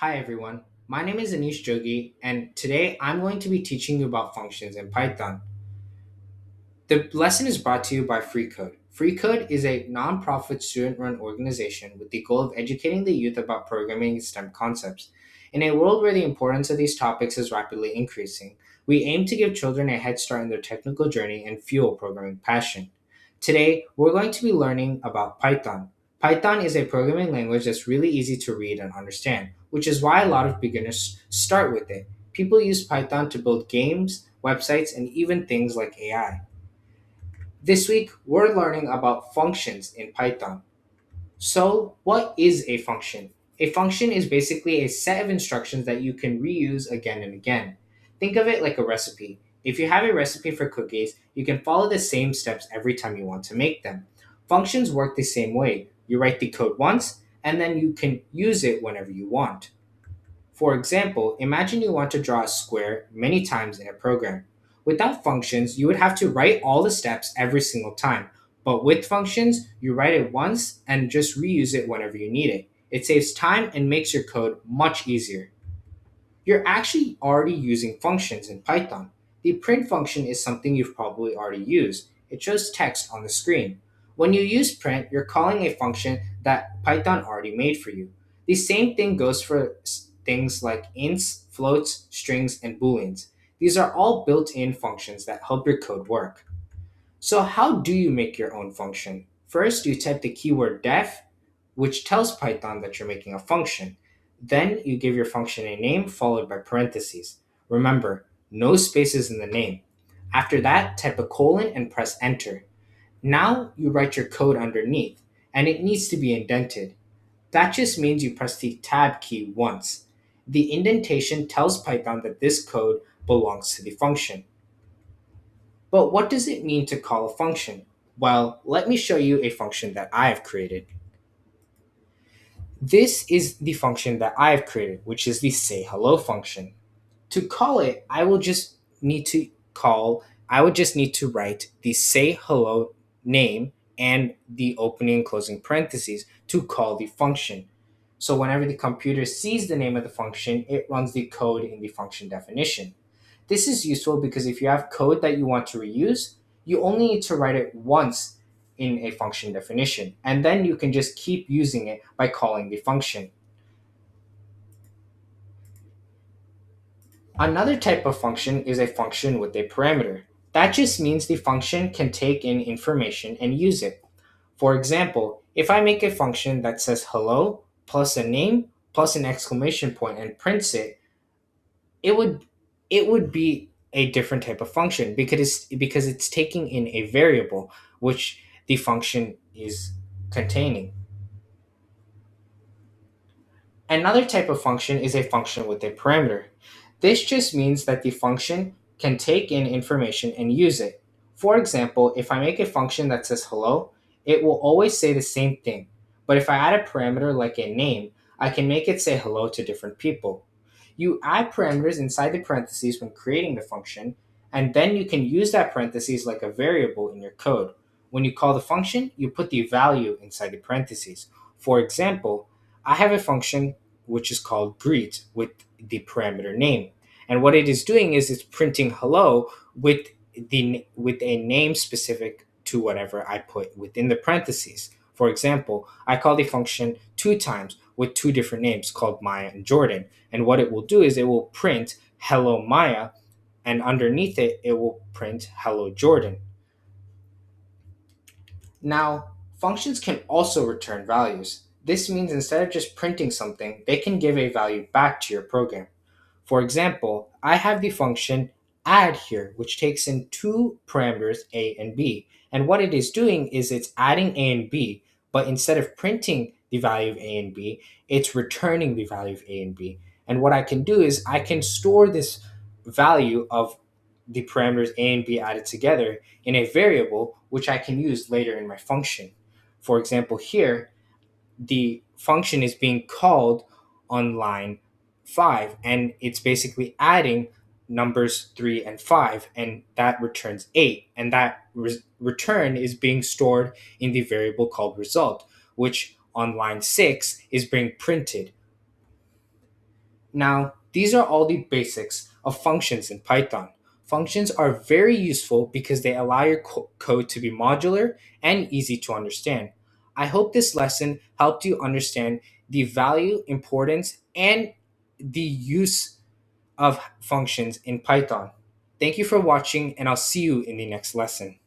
Hi everyone, my name is Anish Jogi, and today I'm going to be teaching you about functions in Python. The lesson is brought to you by FreeCode. FreeCode is a non-profit student-run organization with the goal of educating the youth about programming and STEM concepts. In a world where the importance of these topics is rapidly increasing, we aim to give children a head start in their technical journey and fuel programming passion. Today, we're going to be learning about Python. Python is a programming language that's really easy to read and understand, which is why a lot of beginners start with it. People use Python to build games, websites, and even things like AI. This week, we're learning about functions in Python. So, what is a function? A function is basically a set of instructions that you can reuse again and again. Think of it like a recipe. If you have a recipe for cookies, you can follow the same steps every time you want to make them. Functions work the same way. You write the code once, and then you can use it whenever you want. For example, imagine you want to draw a square many times in a program. Without functions, you would have to write all the steps every single time. But with functions, you write it once and just reuse it whenever you need it. It saves time and makes your code much easier. You're actually already using functions in Python. The print function is something you've probably already used. It shows text on the screen. When you use print, you're calling a function that Python already made for you. The same thing goes for things like ints, floats, strings, and booleans. These are all built in functions that help your code work. So, how do you make your own function? First, you type the keyword def, which tells Python that you're making a function. Then you give your function a name followed by parentheses. Remember, no spaces in the name. After that, type a colon and press enter. Now you write your code underneath, and it needs to be indented. That just means you press the tab key once. The indentation tells Python that this code belongs to the function. But what does it mean to call a function? Well, let me show you a function that I have created. This is the function that I have created, which is the say hello function. To call it, I would just need to write the say hello name and the opening and closing parentheses to call the function. So whenever the computer sees the name of the function, it runs the code in the function definition. This is useful because if you have code that you want to reuse, you only need to write it once in a function definition, and then you can just keep using it by calling the function. Another type of function is a function with a parameter. That just means the function can take in information and use it. For example, if I make a function that says hello plus a name plus an exclamation point and prints it, it would it would be a different type of function because it's taking in a variable which the function is containing. Another type of function is a function with a parameter. This just means that the function can take in information and use it. For example, if I make a function that says hello, it will always say the same thing. But if I add a parameter like a name, I can make it say hello to different people. You add parameters inside the parentheses when creating the function, and then you can use that parentheses like a variable in your code. When you call the function, you put the value inside the parentheses. For example, I have a function which is called greet with the parameter name. And what it is doing is it's printing hello with a name specific to whatever I put within the parentheses. For example, I call the function two times with two different names called Maya and Jordan. And what it will do is it will print hello Maya, and underneath it, it will print hello Jordan. Now, functions can also return values. This means instead of just printing something, they can give a value back to your program. For example, I have the function add here, which takes in two parameters, a and b. And what it is doing is it's adding a and b, but instead of printing the value of a and b, it's returning the value of a and b. And what I can do is I can store this value of the parameters a and b added together in a variable, which I can use later in my function. For example, here, the function is being called on line 5, and it's basically adding numbers 3 and 5, and that returns 8, and that return is being stored in the variable called result, which on line 6 is being printed. Now, these are all the basics of functions in Python. Functions are very useful because they allow your code to be modular and easy to understand. I hope this lesson helped you understand the value, importance, and the use of functions in Python. Thank you for watching, and I'll see you in the next lesson.